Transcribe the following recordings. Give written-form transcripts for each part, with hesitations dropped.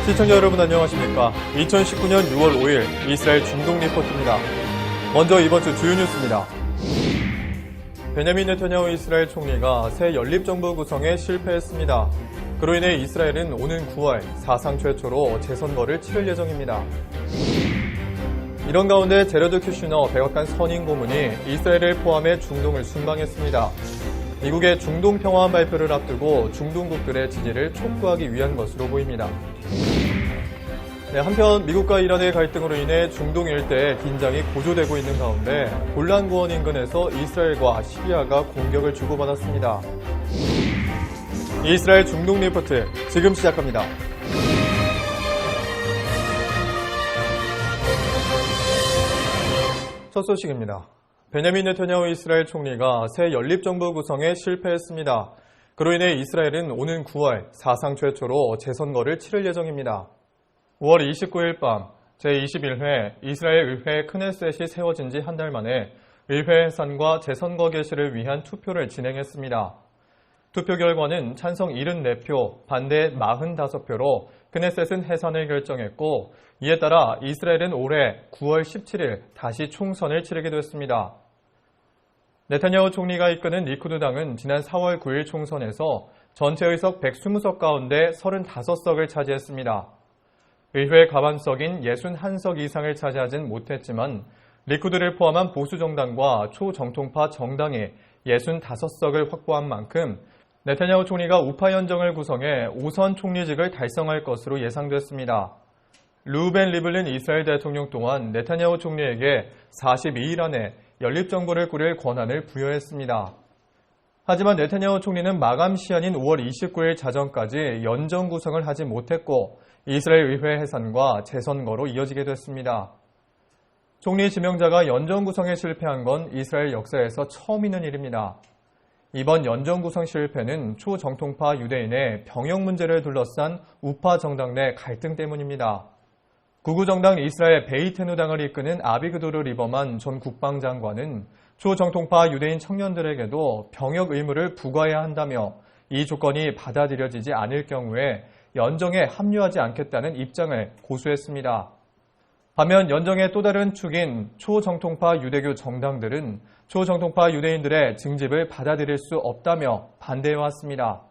시청자 여러분 안녕하십니까? 2019년 6월 5일 이스라엘 중동 리포트입니다. 먼저 이번 주 주요 뉴스입니다. 베냐민 네타냐후 이스라엘 총리가 새 연립정부 구성에 실패했습니다. 그로 인해 이스라엘은 오는 9월 사상 최초로 재선거를 치를 예정입니다. 이런 가운데 제러드 큐슈너 백악관 선임 고문이 이스라엘을 포함해 중동을 순방했습니다. 미국의 중동 평화안 발표를 앞두고 중동국들의 지지를 촉구하기 위한 것으로 보입니다. 한편 미국과 이란의 갈등으로 인해 중동 일대의 긴장이 고조되고 있는 가운데 골란 고원 인근에서 이스라엘과 시리아가 공격을 주고받았습니다. 이스라엘 중동 리포트 지금 시작합니다. 첫 소식입니다. 베냐민 네타냐후 이스라엘 총리가 새 연립정부 구성에 실패했습니다. 그로 인해 이스라엘은 오는 9월 사상 최초로 재선거를 치를 예정입니다. 5월 29일 밤 제21회 이스라엘 의회 크네셋이 세워진 지 한 달 만에 의회 해산과 재선거 개시를 위한 투표를 진행했습니다. 투표 결과는 찬성 74표, 반대 45표로 크네셋은 해산을 결정했고 이에 따라 이스라엘은 올해 9월 17일 다시 총선을 치르게 됐습니다. 네타냐후 총리가 이끄는 리쿠드당은 지난 4월 9일 총선에서 전체 의석 120석 가운데 35석을 차지했습니다. 의회 과반석인 61석 이상을 차지하진 못했지만 리쿠드를 포함한 보수정당과 초정통파 정당이 65석을 확보한 만큼 네타냐후 총리가 우파 연정을 구성해 5선 총리직을 달성할 것으로 예상됐습니다. 루벤 리블린 이스라엘 대통령 또한 네타냐후 총리에게 42일 안에 연립정부를 꾸릴 권한을 부여했습니다. 하지만 네타냐후 총리는 마감 시한인 5월 29일 자정까지 연정 구성을 하지 못했고 이스라엘 의회 해산과 재선거로 이어지게 됐습니다. 총리 지명자가 연정 구성에 실패한 건 이스라엘 역사에서 처음 있는 일입니다. 이번 연정 구성 실패는 초정통파 유대인의 병역 문제를 둘러싼 우파 정당 내 갈등 때문입니다. 구구정당 이스라엘 베이테누당을 이끄는 아비그도르 리버만 전 국방장관은 초정통파 유대인 청년들에게도 병역 의무를 부과해야 한다며 이 조건이 받아들여지지 않을 경우에 연정에 합류하지 않겠다는 입장을 고수했습니다. 반면 연정의 또 다른 축인 초정통파 유대교 정당들은 초정통파 유대인들의 징집을 받아들일 수 없다며 반대해왔습니다.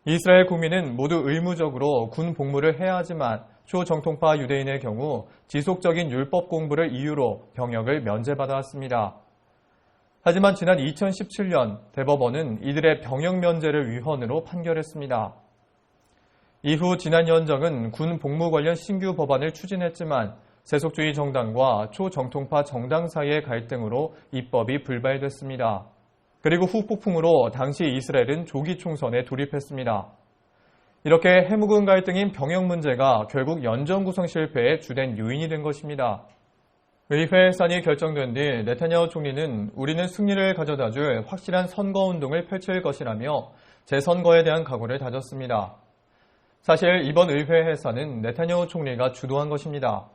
이스라엘 국민은 모두 의무적으로 군 복무를 해야 하지만 초정통파 유대인의 경우 지속적인 율법 공부를 이유로 병역을 면제받아왔습니다. 하지만 지난 2017년 대법원은 이들의 병역 면제를 위헌으로 판결했습니다. 이후 지난 연정은 군 복무 관련 신규 법안을 추진했지만 세속주의 정당과 초정통파 정당 사이의 갈등으로 입법이 불발됐습니다. 그리고 후폭풍으로 당시 이스라엘은 조기 총선에 돌입했습니다. 이렇게 해묵은 갈등인 병역 문제가 결국 연정 구성 실패의 주된 요인이 된 것입니다. 의회 해산이 결정된 뒤 네타냐후 총리는 우리는 승리를 가져다줄 확실한 선거운동을 펼칠 것이라며 재선거에 대한 각오를 다졌습니다. 사실 이번 의회 해산은 네타냐후 총리가 주도한 것입니다.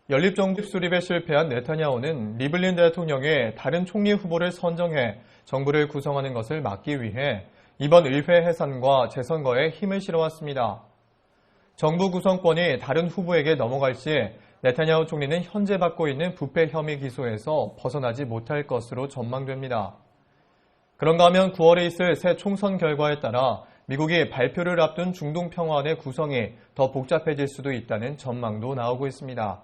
연립정부 수립에 실패한 네타냐후는 리블린 대통령의 다른 총리 후보를 선정해 정부를 구성하는 것을 막기 위해 이번 의회 해산과 재선거에 힘을 실어왔습니다. 정부 구성권이 다른 후보에게 넘어갈 시 네타냐후 총리는 현재 받고 있는 부패 혐의 기소에서 벗어나지 못할 것으로 전망됩니다. 그런가 하면 9월에 있을 새 총선 결과에 따라 미국이 발표를 앞둔 중동 평화안의 구성이 더 복잡해질 수도 있다는 전망도 나오고 있습니다.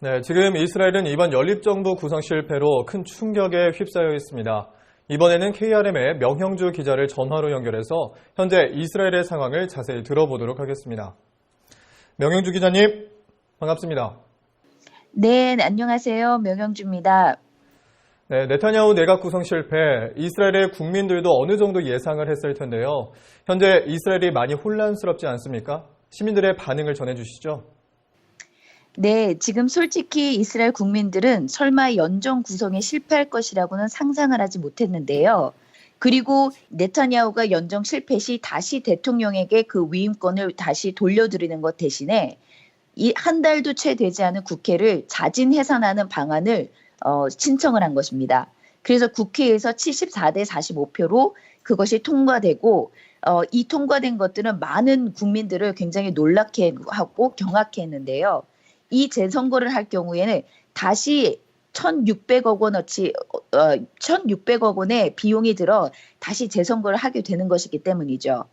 네, 지금 이스라엘은 이번 연립정부 구성 실패로 큰 충격에 휩싸여 있습니다. 이번에는 KRM의 명형주 기자를 전화로 연결해서 현재 이스라엘의 상황을 자세히 들어보도록 하겠습니다. 명형주 기자님, 반갑습니다. 네, 안녕하세요. 명형주입니다. 네, 네타냐후 내각 구성 실패, 이스라엘의 국민들도 어느 정도 예상을 했을 텐데요. 현재 이스라엘이 많이 혼란스럽지 않습니까? 시민들의 반응을 전해주시죠. 네, 지금 솔직히 이스라엘 국민들은 설마 연정 구성에 실패할 것이라고는 상상을 하지 못했는데요. 그리고 네타냐후가 연정 실패 시 다시 대통령에게 그 위임권을 다시 돌려드리는 것 대신에 이 한 달도 채 되지 않은 국회를 자진 해산하는 방안을 신청을 한 것입니다. 그래서 국회에서 74대 45표로 그것이 통과되고 이 통과된 것들은 많은 국민들을 굉장히 놀랍게 하고 경악해 했는데요. 이 재선거를 할 경우에는 다시 1,600억 원어치 1,600억 원의 비용이 들어 다시 재선거를 하게 되는 것이기 때문이죠.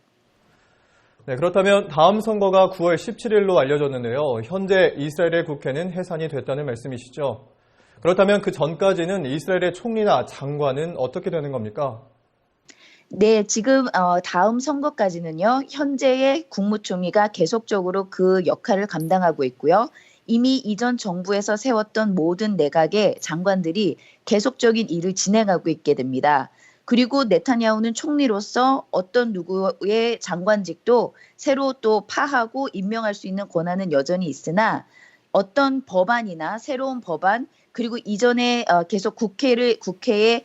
네, 그렇다면 다음 선거가 9월 17일로 알려졌는데요. 현재 이스라엘의 국회는 해산이 됐다는 말씀이시죠? 그렇다면 그 전까지는 이스라엘의 총리나 장관은 어떻게 되는 겁니까? 네, 지금 다음 선거까지는요. 현재의 국무총리가 계속적으로 그 역할을 감당하고 있고요. 이미 이전 정부에서 세웠던 모든 내각의 장관들이 계속적인 일을 진행하고 있게 됩니다. 그리고 네타냐후는 총리로서 어떤 누구의 장관직도 새로 또 파하고 임명할 수 있는 권한은 여전히 있으나 어떤 법안이나 새로운 법안 그리고 이전에 계속 국회에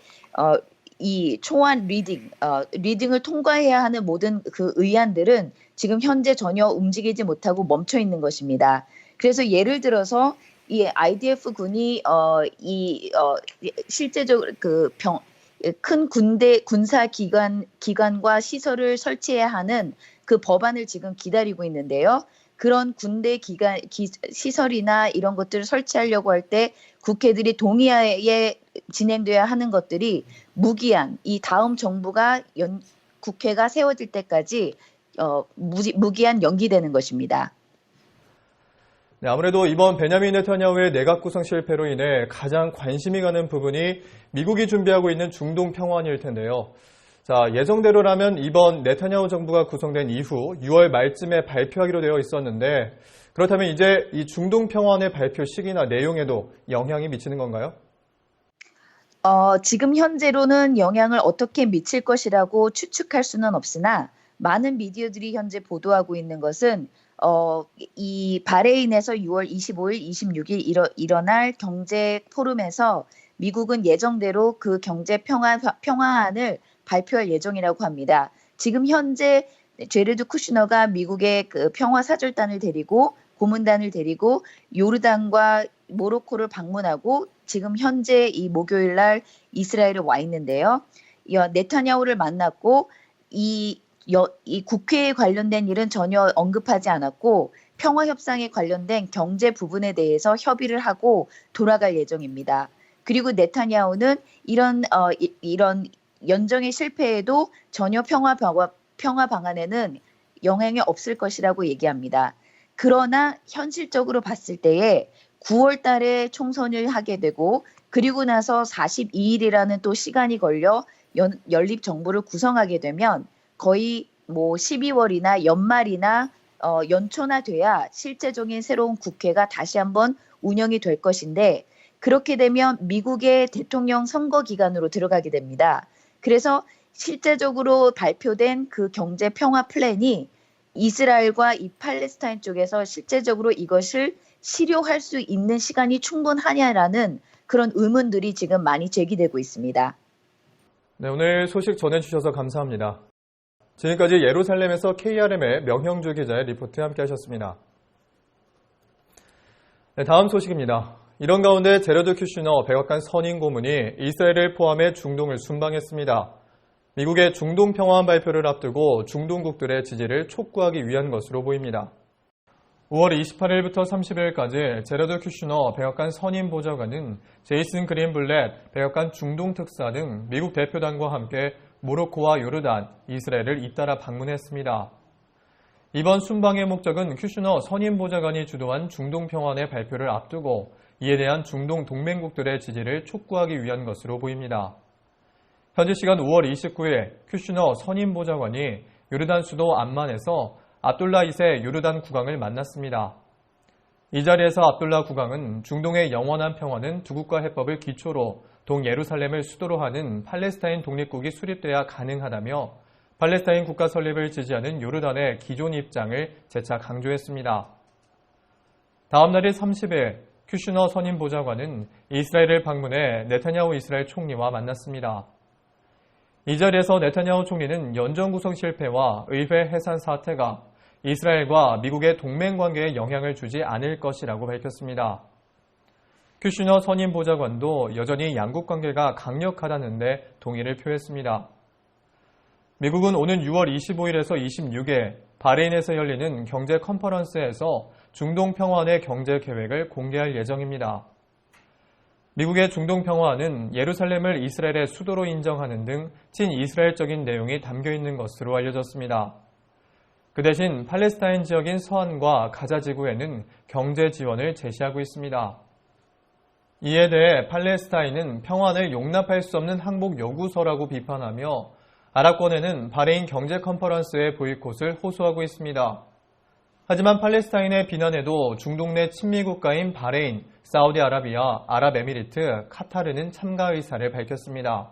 이 초안 리딩을 통과해야 하는 모든 그 의안들은 지금 현재 전혀 움직이지 못하고 멈춰 있는 것입니다. 그래서 예를 들어서 이 IDF 군이 실제적으로 큰 군사 기관과 시설을 설치해야 하는 그 법안을 지금 기다리고 있는데요. 그런 군대 시설이나 이런 것들을 설치하려고 할 때 국회들이 동의하에 진행돼야 하는 것들이 무기한 이 다음 정부가 국회가 세워질 때까지 무기한 연기되는 것입니다. 네, 아무래도 이번 베냐민 네타냐후의 내각 구성 실패로 인해 가장 관심이 가는 부분이 미국이 준비하고 있는 중동 평화안일 텐데요. 자, 예정대로라면 이번 네타냐후 정부가 구성된 이후 6월 말쯤에 발표하기로 되어 있었는데 그렇다면 이제 이 중동 평화안의 발표 시기나 내용에도 영향이 미치는 건가요? 지금 현재로는 영향을 어떻게 미칠 것이라고 추측할 수는 없으나 많은 미디어들이 현재 보도하고 있는 것은 이 바레인에서 6월 25일, 26일 일어날 경제 포럼에서 미국은 예정대로 그 경제 평화안을 발표할 예정이라고 합니다. 지금 현재 제레드 쿠슈너가 미국의 그 평화 사절단을 데리고 고문단을 데리고 요르단과 모로코를 방문하고 지금 현재 이 목요일 날 이스라엘에 와 있는데요. 네타냐후를 만났고 이 국회에 관련된 일은 전혀 언급하지 않았고 평화 협상에 관련된 경제 부분에 대해서 협의를 하고 돌아갈 예정입니다. 그리고 네타냐후는 이런 연정의 실패에도 전혀 평화 방안에는 영향이 없을 것이라고 얘기합니다. 그러나 현실적으로 봤을 때에 9월 달에 총선을 하게 되고 그리고 나서 42일이라는 또 시간이 걸려 연립 정부를 구성하게 되면 거의 뭐 12월이나 연말이나 연초나 돼야 실제적인 새로운 국회가 다시 한번 운영이 될 것인데 그렇게 되면 미국의 대통령 선거 기간으로 들어가게 됩니다. 그래서 실제적으로 발표된 그 경제 평화 플랜이 이스라엘과 이 팔레스타인 쪽에서 실제적으로 이것을 실효할 수 있는 시간이 충분하냐라는 그런 의문들이 지금 많이 제기되고 있습니다. 네, 오늘 소식 전해주셔서 감사합니다. 지금까지 예루살렘에서 KRM의 명형주 기자의 리포트 함께 하셨습니다. 네, 다음 소식입니다. 이런 가운데 제러드 큐슈너 백악관 선임 고문이 이스라엘을 포함해 중동을 순방했습니다. 미국의 중동 평화안 발표를 앞두고 중동국들의 지지를 촉구하기 위한 것으로 보입니다. 5월 28일부터 30일까지 제러드 큐슈너 백악관 선임 보좌관은 제이슨 그린블렛 백악관 중동 특사 등 미국 대표단과 함께 모로코와 요르단, 이스라엘을 잇따라 방문했습니다. 이번 순방의 목적은 큐슈너 선임 보좌관이 주도한 중동 평화안의 발표를 앞두고 이에 대한 중동 동맹국들의 지지를 촉구하기 위한 것으로 보입니다. 현지 시간 5월 29일 큐슈너 선임 보좌관이 요르단 수도 암만에서 압둘라 2세 요르단 국왕을 만났습니다. 이 자리에서 압둘라 국왕은 중동의 영원한 평화는 두 국가 해법을 기초로 동예루살렘을 수도로 하는 팔레스타인 독립국이 수립돼야 가능하다며 팔레스타인 국가 설립을 지지하는 요르단의 기존 입장을 재차 강조했습니다. 다음 날인 30일 큐슈너 선임 보좌관은 이스라엘을 방문해 네타냐후 이스라엘 총리와 만났습니다. 이 자리에서 네타냐후 총리는 연정 구성 실패와 의회 해산 사태가 이스라엘과 미국의 동맹 관계에 영향을 주지 않을 것이라고 밝혔습니다. 큐시너 선임 보좌관도 여전히 양국 관계가 강력하다는 데 동의를 표했습니다. 미국은 오는 6월 25일에서 26일 바레인에서 열리는 경제 컨퍼런스에서 중동 평화의 경제 계획을 공개할 예정입니다. 미국의 중동 평화는 예루살렘을 이스라엘의 수도로 인정하는 등 친이스라엘적인 내용이 담겨 있는 것으로 알려졌습니다. 그 대신 팔레스타인 지역인 서안과 가자 지구에는 경제 지원을 제시하고 있습니다. 이에 대해 팔레스타인은 평화를 용납할 수 없는 항복 요구서라고 비판하며 아랍권에는 바레인 경제 컨퍼런스의 보이콧을 호소하고 있습니다. 하지만 팔레스타인의 비난에도 중동 내 친미 국가인 바레인, 사우디아라비아, 아랍에미리트, 카타르는 참가 의사를 밝혔습니다.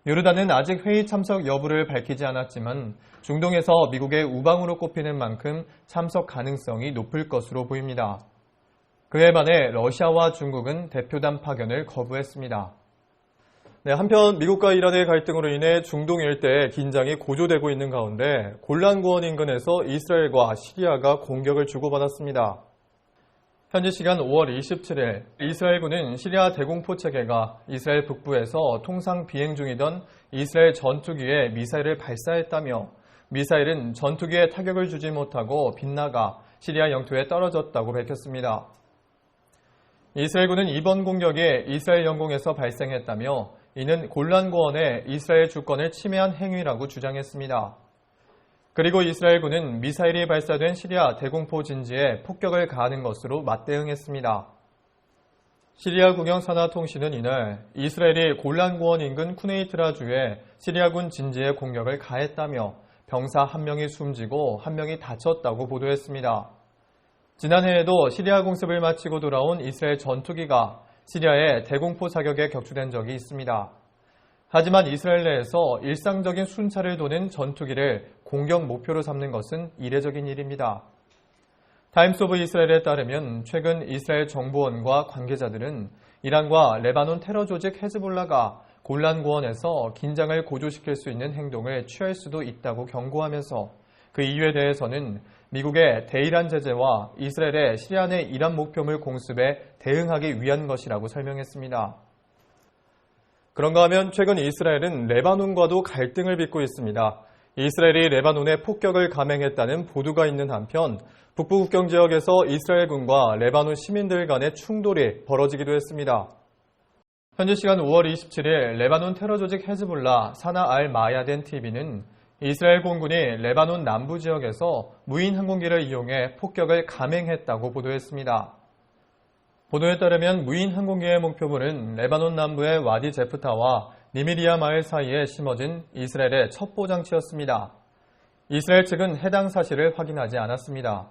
요르단은 아직 회의 참석 여부를 밝히지 않았지만 중동에서 미국의 우방으로 꼽히는 만큼 참석 가능성이 높을 것으로 보입니다. 그에 반해 러시아와 중국은 대표단 파견을 거부했습니다. 한편 미국과 이란의 갈등으로 인해 중동 일대의 긴장이 고조되고 있는 가운데 골란고원 인근에서 이스라엘과 시리아가 공격을 주고받았습니다. 현지 시간 5월 27일 이스라엘군은 시리아 대공포 체계가 이스라엘 북부에서 통상 비행 중이던 이스라엘 전투기에 미사일을 발사했다며 미사일은 전투기에 타격을 주지 못하고 빗나가 시리아 영토에 떨어졌다고 밝혔습니다. 이스라엘군은 이번 공격이 이스라엘 영공에서 발생했다며 이는 골란고원의 이스라엘 주권을 침해한 행위라고 주장했습니다. 그리고 이스라엘군은 미사일이 발사된 시리아 대공포 진지에 폭격을 가하는 것으로 맞대응했습니다. 시리아 국영산하통신은 이날 이스라엘이 골란고원 인근 쿠네이트라주에 시리아군 진지에 공격을 가했다며 병사 1명이 숨지고 1명이 다쳤다고 보도했습니다. 지난해에도 시리아 공습을 마치고 돌아온 이스라엘 전투기가 시리아의 대공포 사격에 격추된 적이 있습니다. 하지만 이스라엘 내에서 일상적인 순찰을 도는 전투기를 공격 목표로 삼는 것은 이례적인 일입니다. 타임스 오브 이스라엘에 따르면 최근 이스라엘 정보원과 관계자들은 이란과 레바논 테러 조직 헤즈볼라가 골란고원에서 긴장을 고조시킬 수 있는 행동을 취할 수도 있다고 경고하면서 그 이유에 대해서는 미국의 대이란 제재와 이스라엘의 시리아 내 이란 목표물 공습에 대응하기 위한 것이라고 설명했습니다. 그런가 하면 최근 이스라엘은 레바논과도 갈등을 빚고 있습니다. 이스라엘이 레바논에 폭격을 감행했다는 보도가 있는 한편 북부 국경 지역에서 이스라엘군과 레바논 시민들 간의 충돌이 벌어지기도 했습니다. 현지 시간 5월 27일 레바논 테러 조직 헤즈볼라 사나 알 마야덴 TV는 이스라엘 공군이 레바논 남부 지역에서 무인 항공기를 이용해 폭격을 감행했다고 보도했습니다. 보도에 따르면 무인 항공기의 목표물은 레바논 남부의 와디 제프타와 니미리아 마을 사이에 심어진 이스라엘의 첩보 장치였습니다. 이스라엘 측은 해당 사실을 확인하지 않았습니다.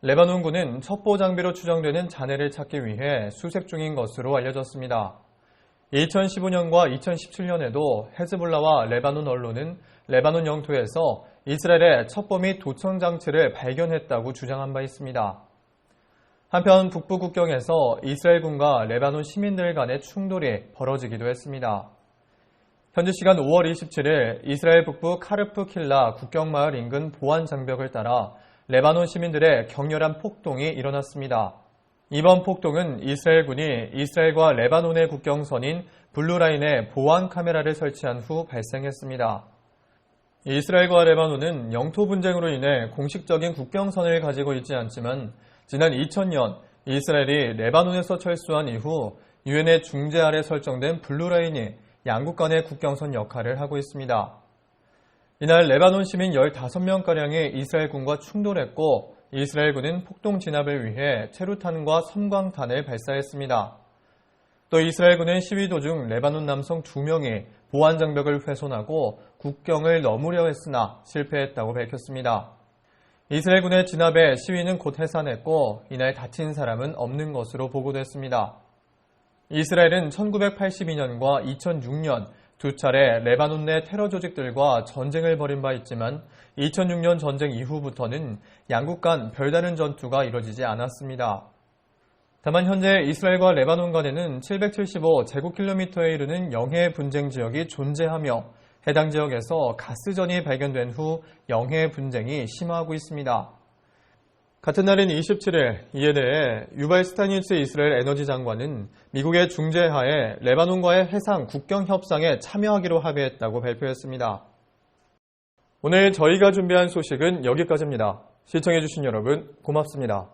레바논군은 첩보 장비로 추정되는 잔해를 찾기 위해 수색 중인 것으로 알려졌습니다. 2015년과 2017년에도 헤즈볼라와 레바논 언론은 레바논 영토에서 이스라엘의 첩보 및 도청 장치를 발견했다고 주장한 바 있습니다. 한편 북부 국경에서 이스라엘군과 레바논 시민들 간의 충돌이 벌어지기도 했습니다. 현지 시간 5월 27일 이스라엘 북부 카르프 킬라 국경마을 인근 보안 장벽을 따라 레바논 시민들의 격렬한 폭동이 일어났습니다. 이번 폭동은 이스라엘군이 이스라엘과 레바논의 국경선인 블루라인에 보안 카메라를 설치한 후 발생했습니다. 이스라엘과 레바논은 영토 분쟁으로 인해 공식적인 국경선을 가지고 있지 않지만 지난 2000년 이스라엘이 레바논에서 철수한 이후 유엔의 중재 아래 설정된 블루라인이 양국 간의 국경선 역할을 하고 있습니다. 이날 레바논 시민 15명가량이 이스라엘군과 충돌했고 이스라엘군은 폭동 진압을 위해 체루탄과 섬광탄을 발사했습니다. 또 이스라엘군은 시위 도중 레바논 남성 2명이 보안 장벽을 훼손하고 국경을 넘으려 했으나 실패했다고 밝혔습니다. 이스라엘군의 진압에 시위는 곧 해산했고 이날 다친 사람은 없는 것으로 보고됐습니다. 이스라엘은 1982년과 2006년 두 차례 레바논 내 테러 조직들과 전쟁을 벌인 바 있지만 2006년 전쟁 이후부터는 양국 간 별다른 전투가 이뤄지지 않았습니다. 다만 현재 이스라엘과 레바논 간에는 775제곱킬로미터에 이르는 영해 분쟁 지역이 존재하며 해당 지역에서 가스전이 발견된 후 영해 분쟁이 심화하고 있습니다. 같은 날인 27일 이에 대해 유발 스타니스 이스라엘 에너지 장관은 미국의 중재하에 레바논과의 해상 국경 협상에 참여하기로 합의했다고 발표했습니다. 오늘 저희가 준비한 소식은 여기까지입니다. 시청해주신 여러분 고맙습니다.